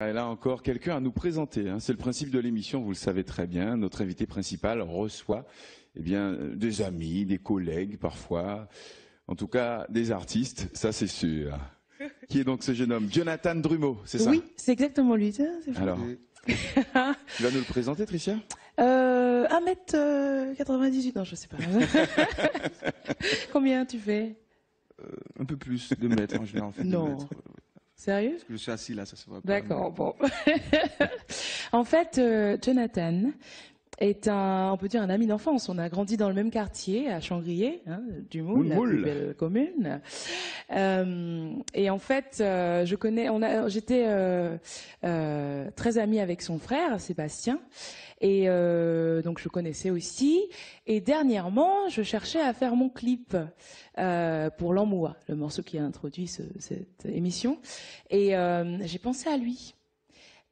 Et là encore, quelqu'un à nous présenter, hein. C'est le principe de l'émission, vous le savez très bien. Notre invité principal reçoit des amis, des collègues parfois, en tout cas des artistes, ça c'est sûr. Qui est donc ce jeune homme? Jonathan Drumeau, c'est ça? Oui, c'est exactement lui. Alors, tu vas nous le présenter, Tricia? 1m98, non je sais pas. Combien tu fais? Un peu plus, 2 mètres en général. En fait, non. 2 mètres. Sérieux? Parce que je suis assis là, ça se voit pas. D'accord, bon. En fait, Jonathan est on peut dire un ami d'enfance. On a grandi dans le même quartier, à Changrier, hein, du Moule, la plus belle commune. Et en fait, j'étais très amie avec son frère, Sébastien. Et donc je connaissais aussi. Et dernièrement, je cherchais à faire mon clip pour L'Emmoua, le morceau qui a introduit cette émission. Et j'ai pensé à lui.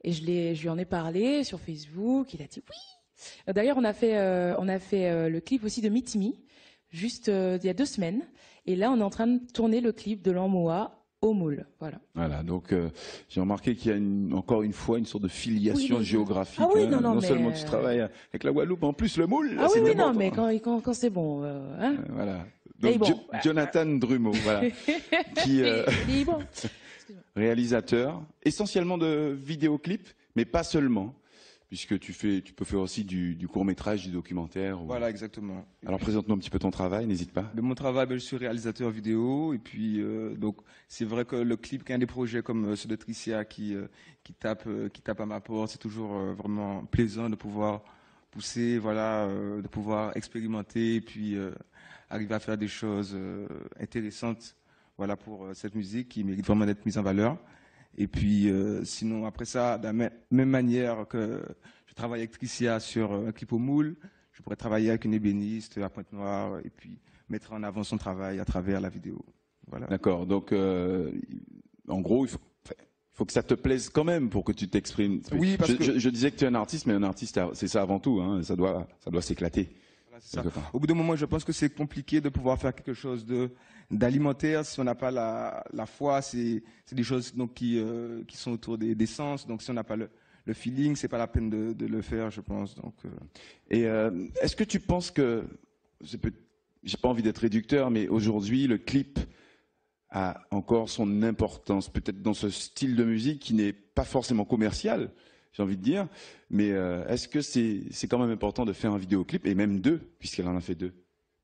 Et je lui en ai parlé sur Facebook. Il a dit oui. D'ailleurs, on a fait le clip aussi de Meet Me, juste il y a 2 semaines. Et là, on est en train de tourner le clip de L'Emmoua au Moule. Voilà. Voilà, donc j'ai remarqué qu'il y a encore une fois une sorte de filiation géographique. Ah oui, hein. non, non mais seulement tu travailles avec la Guadeloupe, en plus le Moule. Ah oui, non, mais quand c'est bon. Hein. Voilà. Donc bon, Jonathan Drumeau, voilà, qui bon. réalisateur essentiellement de vidéoclips, mais pas seulement. Puisque tu peux faire aussi du court-métrage, du documentaire. Voilà, exactement. Alors présente-nous un petit peu ton travail, n'hésite pas. De mon travail, je suis réalisateur vidéo. Et puis, donc, c'est vrai que le clip, qu'un des projets comme ceux de Tricia qui tape à ma porte, c'est toujours vraiment plaisant de pouvoir pousser, voilà, de pouvoir expérimenter et puis arriver à faire des choses intéressantes, voilà, pour cette musique qui mérite vraiment d'être mise en valeur. Et puis, sinon, après ça, de la même manière que je travaille avec Tricia sur un clip au Moule, je pourrais travailler avec une ébéniste à Pointe-Noire et puis mettre en avant son travail à travers la vidéo. Voilà. D'accord. Donc, en gros, il faut que ça te plaise quand même pour que tu t'exprimes. Oui, parce que je disais que tu es un artiste, mais un artiste, c'est ça avant tout. Hein, ça doit s'éclater. Ça. Au bout d'un moment, je pense que c'est compliqué de pouvoir faire quelque chose d'alimentaire si on n'a pas la foi. C'est des choses donc, qui sont autour des sens. Donc, si on n'a pas le feeling, c'est pas la peine de le faire, je pense. Donc, Et est-ce que tu penses que, j'ai pas envie d'être réducteur, mais aujourd'hui, le clip a encore son importance, peut-être dans ce style de musique qui n'est pas forcément commercial, j'ai envie de dire, mais est-ce que c'est quand même important de faire un vidéoclip, et même 2, puisqu'elle en a fait 2?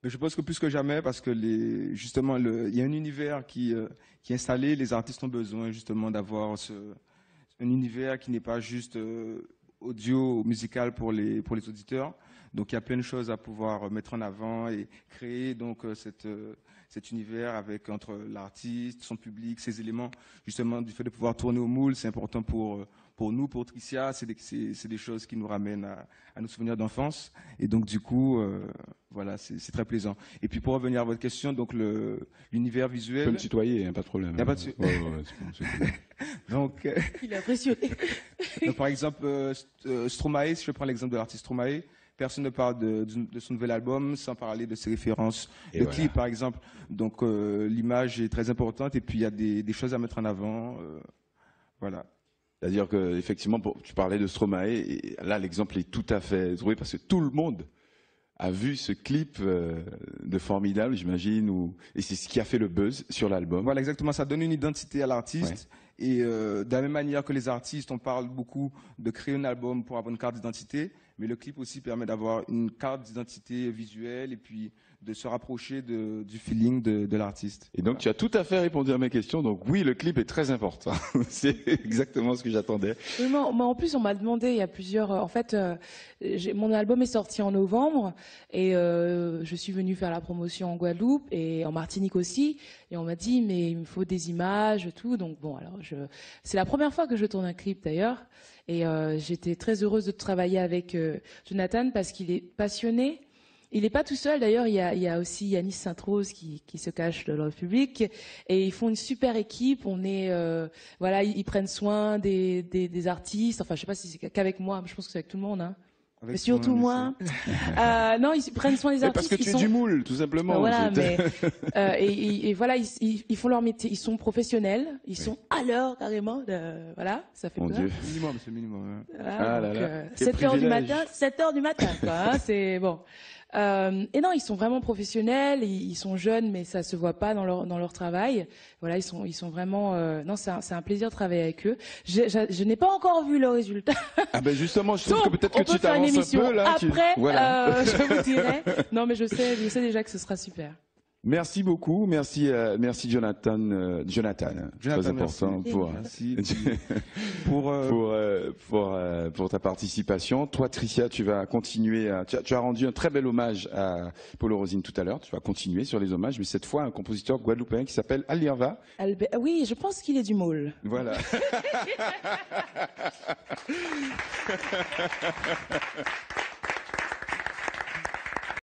Mais je pense que plus que jamais, parce que justement, il y a un univers qui est installé, les artistes ont besoin justement d'avoir un univers qui n'est pas juste audio, musical pour les auditeurs. Donc il y a plein de choses à pouvoir mettre en avant et créer donc cet univers avec entre l'artiste, son public, ses éléments. Justement, du fait de pouvoir tourner au Moule, c'est important pour nous, pour Tricia. C'est des choses qui nous ramènent à nos souvenirs d'enfance. Et donc du coup, voilà, c'est très plaisant. Et puis pour revenir à votre question, donc l'univers visuel. Tu peux me tutoyer, hein, pas de problème. Il n'y a pas de donc, il est impressionné. Donc, par exemple, Stromae, si je prends l'exemple de l'artiste Stromae, personne ne parle de son nouvel album sans parler de ses références. Le clip, par exemple. Donc, l'image est très importante et puis il y a des choses à mettre en avant. Voilà. C'est-à-dire qu'effectivement, tu parlais de Stromae, et là, l'exemple est tout à fait trouvé parce que tout le monde a vu ce clip de Formidable, j'imagine, et c'est ce qui a fait le buzz sur l'album. Voilà, exactement. Ça donne une identité à l'artiste. Ouais. Et de la même manière que les artistes, on parle beaucoup de créer un album pour avoir une carte d'identité, mais le clip aussi permet d'avoir une carte d'identité visuelle et puis de se rapprocher du feeling de l'artiste. Et donc, voilà. Tu as tout à fait répondu à mes questions. Donc oui, le clip est très important. C'est exactement ce que j'attendais. Oui, mais en plus, on m'a demandé, il y a plusieurs... en fait, mon album est sorti en novembre et je suis venue faire la promotion en Guadeloupe et en Martinique aussi. Et on m'a dit, mais il me faut des images, tout. Donc bon, alors c'est la première fois que je tourne un clip d'ailleurs. Et j'étais très heureuse de travailler avec Jonathan parce qu'il est passionné. Il n'est pas tout seul, d'ailleurs, il y a aussi Yanis Sainte-Rose qui se cache dans le public. Et ils font une super équipe. On est, voilà, ils prennent soin des artistes. Enfin, je ne sais pas si c'est qu'avec moi, mais je pense que c'est avec tout le monde. Hein. Mais surtout moi. Non, ils prennent soin des artistes. Parce que tu es du moule, tout simplement. Voilà, mais et voilà, ils font leur métier. Ils sont professionnels. Ils sont à l'heure carrément. Voilà, ça fait Mon peur. Dieu. Minimum, c'est minimum. Voilà, Ah là donc, là. 7h du matin, 7h du matin, quoi. Hein, c'est bon. Et non, ils sont vraiment professionnels. Ils sont jeunes, mais ça se voit pas dans leur travail. Voilà, ils sont vraiment. Non, c'est un plaisir de travailler avec eux. Je n'ai pas encore vu le résultat. Ah ben justement, je trouve que peut-être on que peut tu faire une t'avances un émission peu là. après. Voilà. Je vous dirai. Non, mais je sais déjà que ce sera super. Merci beaucoup, merci Jonathan, très important merci. pour ta participation. Toi, Tricia, tu vas continuer. Tu as rendu un très bel hommage à Paulo Rosine tout à l'heure. Tu vas continuer sur les hommages, mais cette fois un compositeur guadeloupéen qui s'appelle Alirva. Oui, je pense qu'il est du Maule. Voilà.